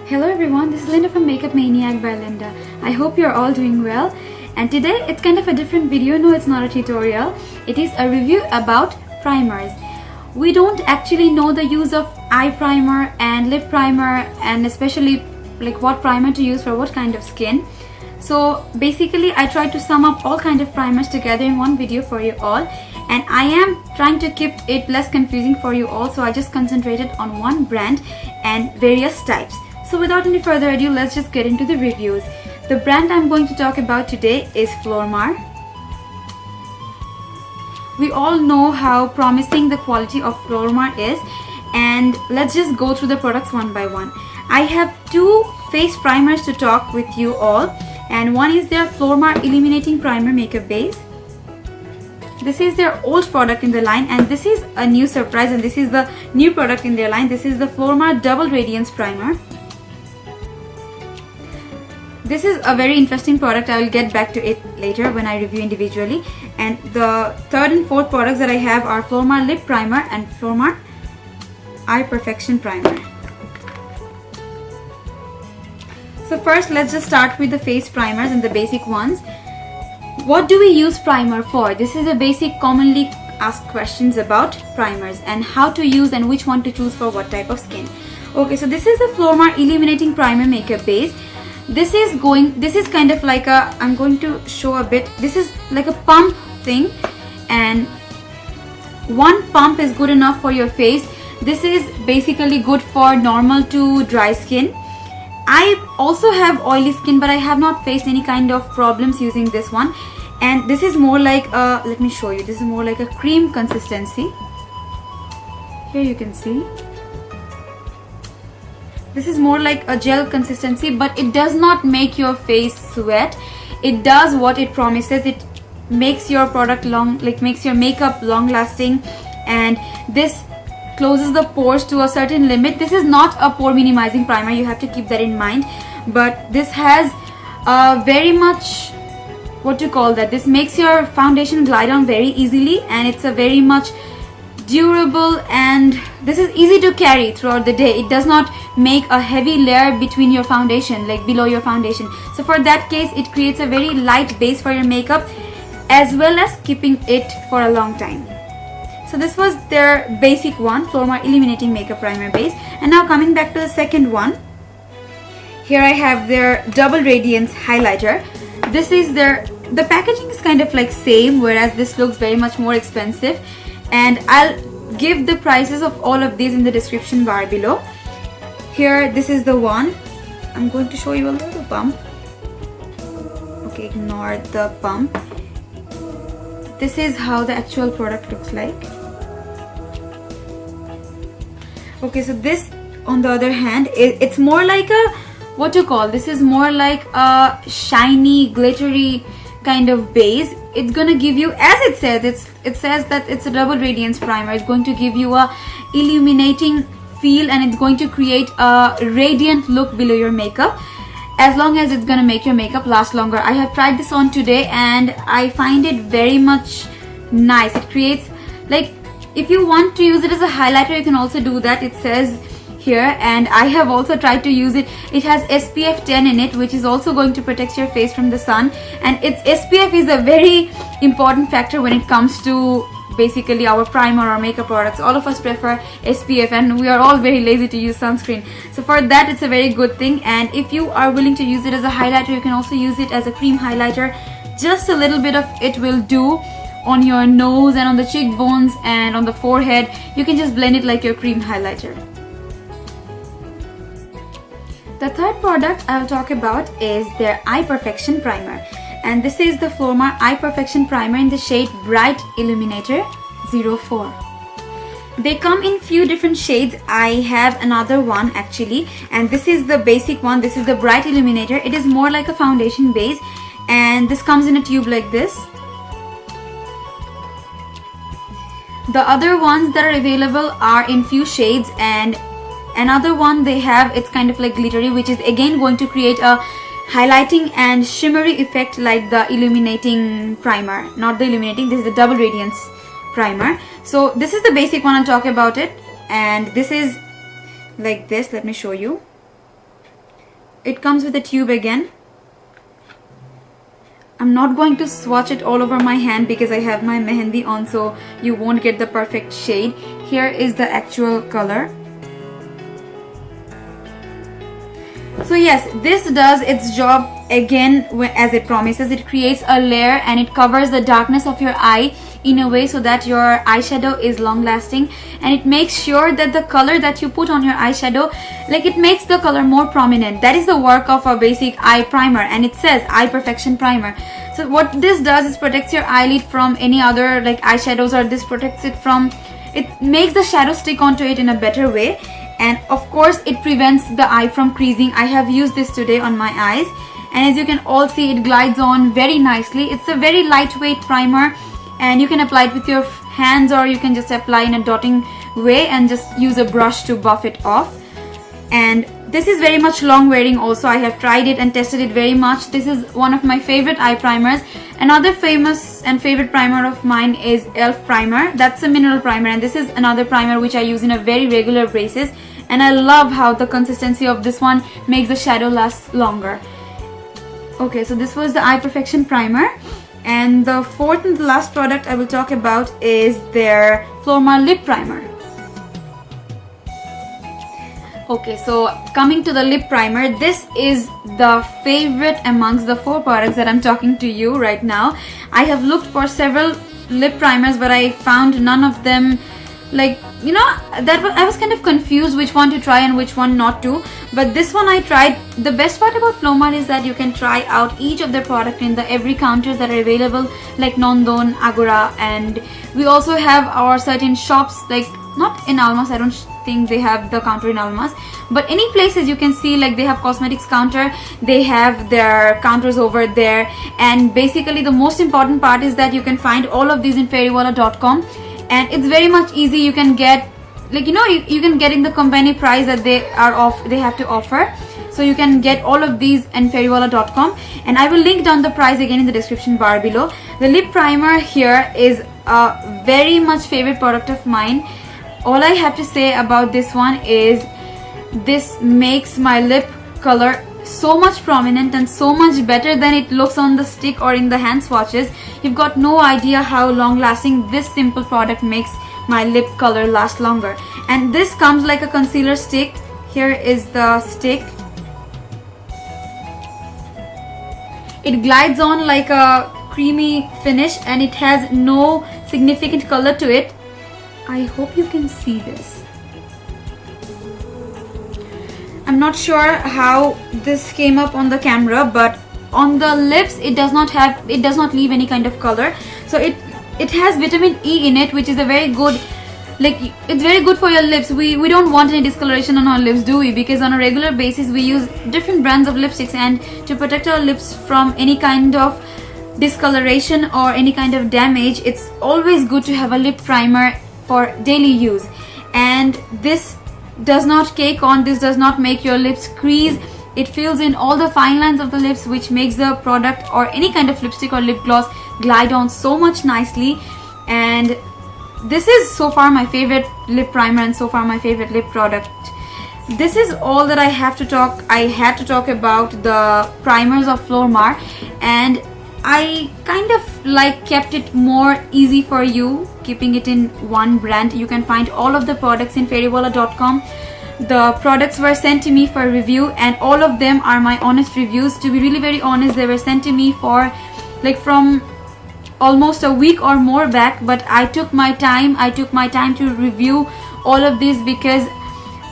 Hello everyone, this is Linda from Makeup Maniac by Linda. I hope you're all doing well. And today it's kind of a different video. No, it's not a tutorial. It is a review about primers. We don't actually know the use of eye primer and lip primer, and especially like what primer to use for what kind of skin. So basically I try to sum up all kind of primers together in one video for you all, and I am trying to keep it less confusing for you all, so I just concentrated on one brand and various types. So without any further ado, let's just get into the reviews. The brand I'm going to talk about today is Flormar. We all know how promising the quality of Flormar is, and let's just go through the products one by one. I have two face primers to talk with you all, and one is their Flormar Illuminating Primer Makeup Base. This is their old product in the line, and this is a new surprise, and this is the new product in their line. This is the Flormar Double Radiance Primer. This is a very interesting product. I will get back to it later when I review individually. And the third and fourth products that I have are Flormar Lip Primer and Flormar Eye Perfection Primer. So first, let's just start with the face primers and the basic ones. What do we use primer for? This is a basic commonly asked questions about primers and how to use and which one to choose for what type of skin. Okay, so this is the Flormar Illuminating Primer Makeup Base. This is kind of like a, I'm going to show a bit, this is like a pump thing, and one pump is good enough for your face. This is basically good for normal to dry skin. I also have oily skin, but I have not faced any kind of problems using this one. And this is more like a, let me show you, this is more like a cream consistency. Here you can see. This is more like a gel consistency, but it does not make your face sweat. It does what it promises. It makes your product makes your makeup long lasting, and this closes the pores to a certain limit. This is not a pore minimizing primer, you have to keep that in mind, but this has very much, what to call that, this makes your foundation glide on very easily, and it's a very much durable, and this is easy to carry throughout the day. It does not make a heavy layer between your foundation, like below your foundation. So for that case, it creates a very light base for your makeup, as well as keeping it for a long time. So this was their basic one, Flormar Illuminating Makeup Primer Base. And now coming back to the second one, here I have their Double Radiance Highlighter. This is the packaging is kind of like same, whereas this looks very much more expensive, and I'll give the prices of all of these in the description bar below. Here, this is the one. I'm going to show you a little pump. Okay, ignore the pump. This is how the actual product looks like. Okay, so this, on the other hand, it's more like a, what to call, this is more like a shiny, glittery kind of base. It's gonna give you, as it says that it's a double radiance primer. It's going to give you a illuminating feel, and it's going to create a radiant look below your makeup, as long as it's gonna make your makeup last longer. I have tried this on today, and I find it very much nice. It creates, like, if you want to use it as a highlighter, you can also do that. It says here, and I have also tried to use it. It has SPF 10 in it, which is also going to protect your face from the sun, and its SPF is a very important factor when it comes to basically our primer or makeup products. All of us prefer SPF, and we are all very lazy to use sunscreen. So for that, it's a very good thing. And if you are willing to use it as a highlighter, you can also use it as a cream highlighter. Just a little bit of it will do on your nose and on the cheekbones and on the forehead. You can just blend it like your cream highlighter. The third product I will talk about is their Eye Perfection Primer, and this is the Flormar Eye Perfection Primer in the shade Bright Illuminator 04. They come in few different shades. I have another one actually, and this is the basic one. This is the Bright Illuminator. It is more like a foundation base, and this comes in a tube like this. The other ones that are available are in few shades, and another one they have, it's kind of like glittery, which is again going to create a highlighting and shimmery effect like the Illuminating Primer. Not the Illuminating, this is the Double Radiance Primer. So this is the basic one. I'll talk about it, and this is like this. Let me show you. it comes with a tube again. I'm not going to swatch it all over my hand because I have my mehendi on, so you won't get the perfect shade. Here is the actual color. So yes, this does its job again as it promises. It creates a layer and it covers the darkness of your eye in a way so that your eyeshadow is long lasting, and it makes sure that the color that you put on your eyeshadow, like, it makes the color more prominent. That is the work of a basic eye primer, and it says Eye Perfection Primer. So what this does is protects your eyelid from any other like eyeshadows, or this protects it from, it makes the shadow stick onto it in a better way, and of course it prevents the eye from creasing. I have used this today on my eyes, and as you can all see, it glides on very nicely. It's a very lightweight primer, and you can apply it with your hands, or you can just apply in a dotting way and just use a brush to buff it off. And this is very much long wearing also. I have tried it and tested it very much. This is one of my favorite eye primers. Another famous and favorite primer of mine is e.l.f. primer. That's a mineral primer, and this is another primer which I use in a very regular basis, and I love how the consistency of this one makes the shadow last longer. Okay, so this was the Eye Perfection Primer. And the fourth and the last product I will talk about is their Flormar Lip Primer. Okay, so coming to the lip primer, this is the favorite amongst the 4 products that I'm talking to you right now. I have looked for several lip primers, but I found none of them, like, you know, I was kind of confused which one to try and which one not to. But this one I tried. The best part about Flormar is that you can try out each of their product in the every counters that are available, like Nondon, Agora, and we also have our certain shops, like not in Almas. I don't think they have the counter in Almas, but any places you can see, like they have cosmetics counter, they have their counters over there. And basically the most important part is that you can find all of these in fairywala.com, and it's very much easy. You can get, like, you know, you can get in the company price that they have to offer. So you can get all of these in fairywala.com, and I will link down the price again in the description bar below. The lip primer here is a very much favorite product of mine. All I have to say about this one is this makes my lip color so much prominent and so much better than it looks on the stick or in the hand swatches. You've got no idea how long lasting this simple product makes my lip color last longer. And this comes like a concealer stick. Here is the stick. It glides on like a creamy finish, and it has no significant color to it. I hope you can see this. I'm not sure how this came up on the camera, but on the lips it does not leave any kind of color. So it has vitamin E in it, which is a very good, like, it's very good for your lips. We don't want any discoloration on our lips, do we? Because on a regular basis we use different brands of lipsticks, and to protect our lips from any kind of discoloration or any kind of damage, it's always good to have a lip primer for daily use. And this does not cake on, this does not make your lips crease. It fills in all the fine lines of the lips, which makes the product or any kind of lipstick or lip gloss glide on so much nicely. And this is so far my favorite lip primer and so far my favorite lip product. This is all that I had to talk about the primers of Flormar, and I kind of like kept it more easy for you, keeping it in one brand. You can find all of the products in fairywala.com. The products were sent to me for review, and all of them are my honest reviews. To be really very honest, they were sent to me for like from almost a week or more back, but I took my time to review all of these because,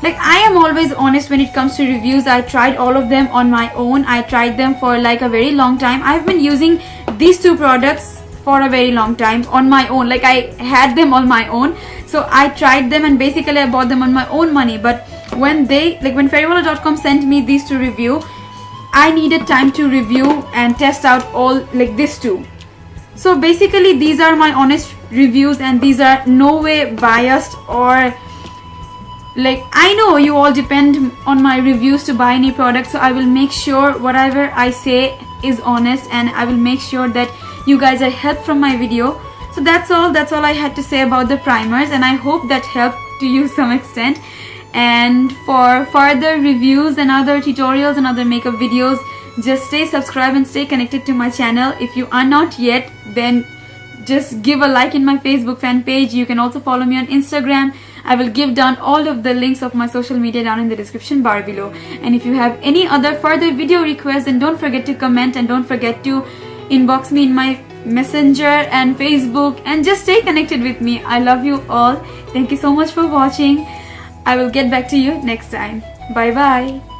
like, I am always honest when it comes to reviews. I tried all of them on my own. I tried them for like a very long time. I've been using these 2 products for a very long time on my own. Like, I had them on my own, so I tried them and basically I bought them on my own money. But when fairywala.com sent me these to review, I needed time to review and test out all, like, this too. So basically these are my honest reviews, and these are no way biased, or like, I know you all depend on my reviews to buy any product, so I will make sure whatever I say is honest, and I will make sure that you guys are helped from my video. So that's all I had to say about the primers, and I hope that helped to you some extent. And for further reviews and other tutorials and other makeup videos, just stay subscribed and stay connected to my channel. If you are not yet, then just give a like in my Facebook fan page. You can also follow me on Instagram. I will give down all of the links of my social media down in the description bar below. And if you have any other further video requests, then don't forget to comment and don't forget to inbox me in my Messenger and Facebook, and just stay connected with me. I love you all. Thank you so much for watching. I will get back to you next time. Bye bye.